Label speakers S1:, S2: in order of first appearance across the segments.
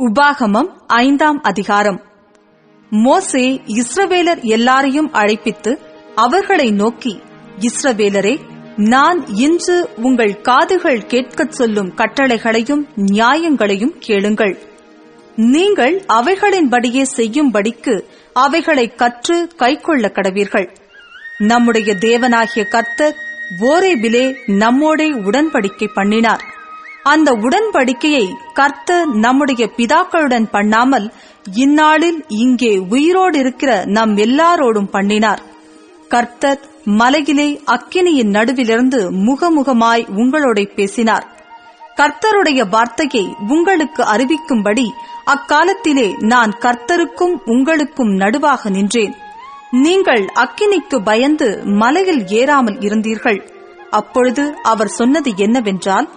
S1: உபாகமம் 5ஆம் அதிகாரம். மோசே இஸ்ரவேலர் எல்லாரையும் அழைப்பித்து அவர்களை நோக்கி, இஸ்ரவேலரே, நான் இன்று உங்கள் காதுகள் கேட்கச் சொல்லும் கட்டளைகளையும் நியாயங்களையும் கேளுங்கள். நீங்கள் அவைகளின்படியே செய்யும்படிக்கு அவைகளை கற்று கைக்கொள்ள கடவீர்கள். நம்முடைய தேவனாகிய கர்த்தர் ஓரேபிலே நம்மோடே உடன்படிக்கை பண்ணினார். அந்த உடன்படிக்கையை கர்த்தர் நம்முடைய பிதாக்களுடன் பண்ணாமல் இந்நாளில் இங்கே உயிரோடு இருக்கிற நம் எல்லாரோடும் பண்ணினார். கர்த்தர் மலையிலே அக்கினியின் நடுவிலிருந்து முகமுகமாய் உங்களோட பேசினார். கர்த்தருடைய வார்த்தையை உங்களுக்கு அறிவிக்கும்படி அக்காலத்திலே நான் கர்த்தருக்கும் உங்களுக்கும் நடுவாக நின்றேன். நீங்கள் அக்கினிக்கு பயந்து மலையில் ஏறாமல் இருந்தீர்கள். அப்பொழுது அவர் சொன்னது என்னவென்றால்,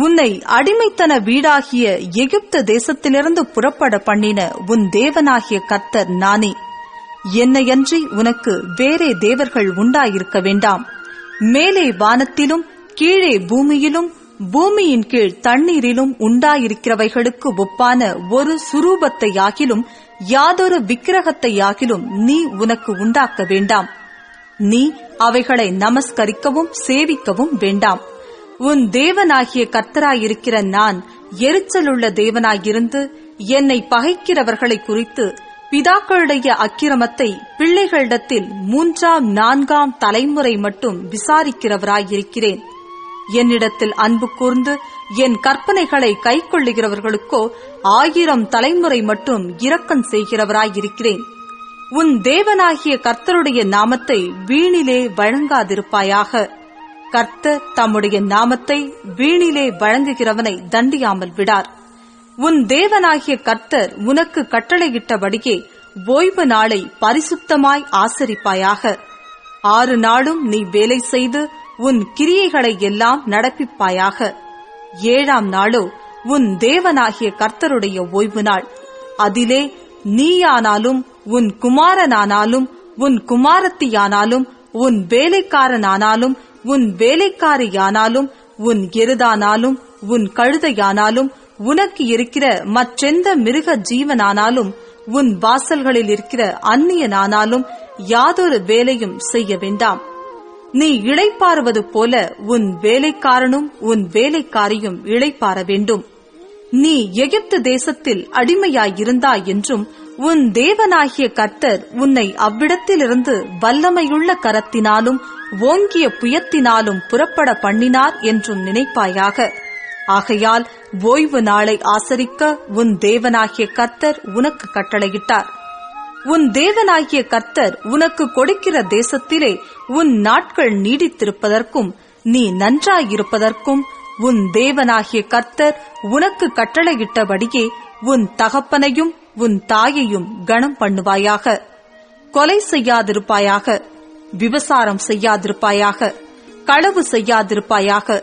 S1: உன்னை அடிமைத்தன வீடாகிய எகிப்து தேசத்திலிருந்து புறப்பட பண்ணின உன் தேவனாகிய கர்த்தர் நானே. என்னையன்றி உனக்கு வேறே தேவர்கள் உண்டாயிருக்க வேண்டாம். மேலே வானத்திலும் கீழே பூமியிலும் பூமியின் கீழ் தண்ணீரிலும் உண்டாயிருக்கிறவைகளுக்கு ஒப்பான ஒரு சுரூபத்தையாகிலும் யாதொரு விக்கிரகத்தையாகிலும் நீ உனக்கு உண்டாக்க வேண்டாம். நீ அவைகளை நமஸ்கரிக்கவும் சேவிக்கவும் வேண்டாம். உன் தேவனாகிய கர்த்தராயிருக்கிற நான் எரிச்சலுள்ள தேவனாயிருந்து என்னை பகைக்கிறவர்களை குறித்து பிதாக்களுடைய அக்கிரமத்தை பிள்ளைகளிடத்தில் 3ஆம் 4ஆம் தலைமுறை மட்டும் விசாரிக்கிறவராயிருக்கிறேன். என்னிடத்தில் அன்பு கூர்ந்து என் கற்பனைகளை கைக்கொள்ளுகிறவர்களுக்கோ 1000 தலைமுறை மட்டும் இரக்கம் செய்கிறவராயிருக்கிறேன். உன் தேவனாகிய கர்த்தருடைய நாமத்தை வீணிலே வழங்காதிருப்பாயாக. கர்த்தர் தம்முடைய நாமத்தை வீணிலே வழங்குகிறவனை தண்டியாமல் விடார். உன் தேவனாகிய கர்த்தர் உனக்கு கட்டளையிட்டபடியே ஓய்வு நாளை பரிசுத்தமாய் ஆசரிப்பாயாக. 6 நாளும் நீ வேலை செய்து உன் கிரியைகளை எல்லாம் நடப்பிப்பாயாக. 7ஆம் நாளோ உன் தேவனாகிய கர்த்தருடைய ஓய்வு நாள். அதிலே நீயானாலும் உன் குமாரனானாலும் உன் குமாரத்தியானாலும் உன் வேலைக்காரனானாலும் உன் வேலைக்காரியானாலும் உன் எருதானாலும் உன் கழுதையானாலும் உனக்கு இருக்கிற மற்றெந்த மிருக ஜீவனானாலும் உன் வாசல்களில் இருக்கிற அந்நியனானாலும் யாதொரு வேலையும் செய்ய வேண்டாம். நீ இளைப்பாறுவது போல உன் வேலைக்காரனும் உன் வேலைக்காரியும் இளைப்பாற வேண்டும். நீ எகிப்து தேசத்தில் அடிமையாயிருந்தாய் என்றும் உன் தேவனாகிய கர்த்தர் உன்னை அவ்விடத்திலிருந்து வல்லமையுள்ள கரத்தினாலும் ஓங்கிய புயத்தினாலும் புறப்பட பண்ணினார் என்றும் நினைப்பாயாக. ஆகையால் ஓய்வு நாளை ஆசரிக்க உன் தேவனாகிய கர்த்தர் உனக்கு கட்டளையிட்டார். உன் தேவனாகிய கர்த்தர் உனக்கு கொடுக்கிற தேசத்திலே உன் நாட்கள் நீடித்திருப்பதற்கும் நீ நன்றாயிருப்பதற்கும் உன் தேவனாகிய கர்த்தர் உனக்கு கட்டளையிட்டபடியே உன் தகப்பனையும் உன் தாயையும் கனம் பண்ணுவாயாக. கொலை செய்யாதிருப்பாயாக. விபசாரம் செய்யாதிருப்பாயாக. களவு செய்யாதிருப்பாயாக.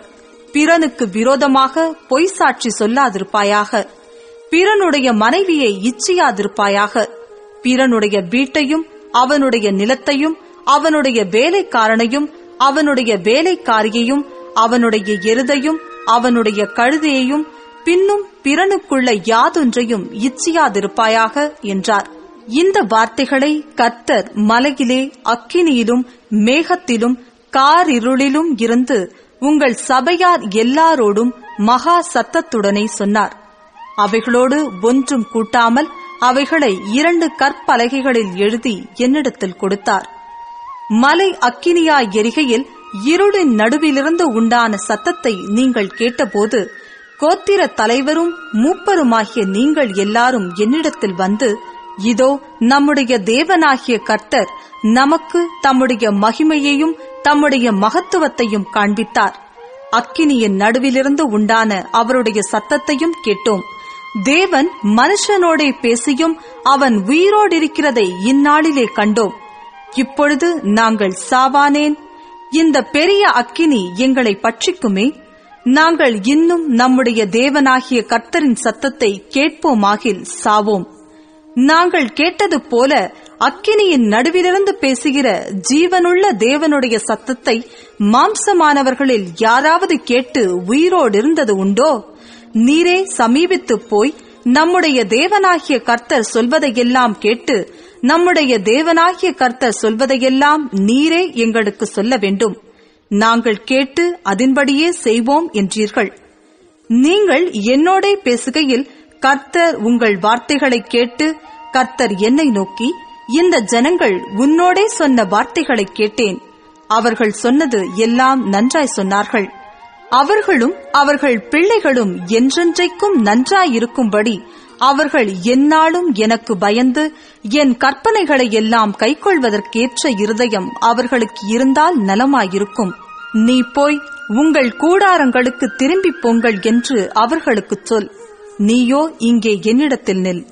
S1: பிறனுக்கு விரோதமாக பொய் சாட்சி சொல்லாதிருப்பாயாக. பிறனுடைய மனைவியை இச்சியாதிருப்பாயாக. பிறனுடைய வீட்டையும் அவனுடைய நிலத்தையும் அவனுடைய வேலைக்காரனையும் அவனுடைய வேலைக்காரியையும் அவனுடைய எருதையும் அவனுடைய கழுதையையும் பின்னும் பிறனுக்குள்ள யாதொன்றையும் இச்சியாதிருப்பாயாக என்றார். இந்த வார்த்தைகளை கர்த்தர் மலையிலே அக்கினியிலும் மேகத்திலும் காரிருளிலும் இருந்து உங்கள் சபையார் எல்லாரோடும் மகா சத்தத்துடனே சொன்னார். அவைகளோடு ஒன்றும் கூட்டாமல் அவைகளை 2 கற்பலகைகளில் எழுதி என்னிடத்தில் கொடுத்தார். மலை அக்கினியாய் எரிகையில் இருளின் நடுவிலிருந்து உண்டான சத்தத்தை நீங்கள் கேட்டபோது கோத்திர தலைவரும் மூப்பருமாகிய நீங்கள் எல்லாரும் என்னிடத்தில் வந்து, இதோ நம்முடைய தேவனாகிய கர்த்தர் நமக்கு தம்முடைய மகிமையையும் தம்முடைய மகத்துவத்தையும் காண்பித்தார். அக்கினியின் நடுவிலிருந்து உண்டான அவருடைய சத்தத்தையும் கேட்டோம். தேவன் மனுஷனோடே பேசியும் அவன் உயிரோடிருக்கிறதை இந்நாளிலே கண்டோம். இப்பொழுது நாங்கள் சாவானேன்? இந்த பெரிய அக்கினி எங்களை பட்சிக்குமே. நாங்கள் இன்னும் நம்முடைய தேவனாகிய கர்த்தரின் சத்தத்தை கேட்போமாகில் சாவோம். நாங்கள் கேட்டது போல அக்கினியின் நடுவிலிருந்து பேசுகிற ஜீவனுள்ள தேவனுடைய சத்தத்தை மாம்சமானவர்களில் யாராவது கேட்டு உயிரோடு இருந்தது உண்டோ? நீரே சமீபித்துப் போய் நம்முடைய தேவனாகிய கர்த்தர் சொல்வதையெல்லாம் கேட்டு, நம்முடைய தேவனாகிய கர்த்தர் சொல்வதையெல்லாம் நீரே எங்களுக்கு சொல்ல வேண்டும், நாங்கள் கேட்டு அதன்படியே செய்வோம் என்றீர்கள். நீங்கள் என்னோடே பேசுகையில் கர்த்தர் உங்கள் வார்த்தைகளை கேட்டு, கர்த்தர் என்னை நோக்கி, இந்த ஜனங்கள் உன்னோடே சொன்ன வார்த்தைகளை கேட்டேன், அவர்கள் சொன்னது எல்லாம் நன்றாய் சொன்னார்கள், அவர்களும் அவர்கள் பிள்ளைகளும் என்றென்றைக்கும் நன்றாயிருக்கும்படி அவர்கள் எந்நாளும் எனக்கு பயந்து என் கற்பனைகளை எல்லாம் கைக்கொள்வதற்கேற்ற இருதயம் அவர்களுக்கு இருந்தால் நலமாயிருக்கும். நீ போய் உங்கள் கூடாரங்களுக்கு திரும்பிப் போங்கள் என்று அவர்களுக்குச் சொல். நீயோ இங்கே என்னிடத்தில் நில்.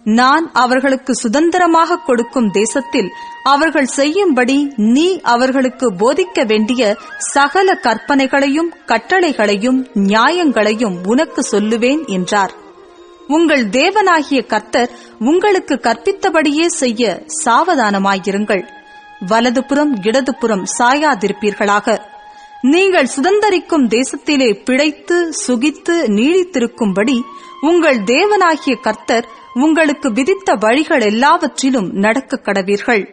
S1: நான் அவர்களுக்கு சுதந்திரமாக கொடுக்கும் தேசத்தில் அவர்கள் செய்யும்படி நீ அவர்களுக்கு போதிக்க வேண்டிய சகல கற்பனைகளையும் கட்டளைகளையும் நியாயங்களையும் உனக்கு சொல்லுவேன் என்றார். உங்கள் தேவனாகிய கர்த்தர் உங்களுக்கு கற்பித்தபடியே செய்ய சாவதானமாயிருங்கள். வலதுபுறம் இடதுபுறம் சாயாதிருப்பீர்களாக. நீங்கள் சுதந்தரிக்கும் தேசத்திலே பிழைத்து சுகித்து நீடித்திருக்கும்படி உங்கள் தேவனாகிய கர்த்தர் உங்களுக்கு விதித்த வழிகள் எல்லாவற்றிலும் நடக்க கடவீர்கள்.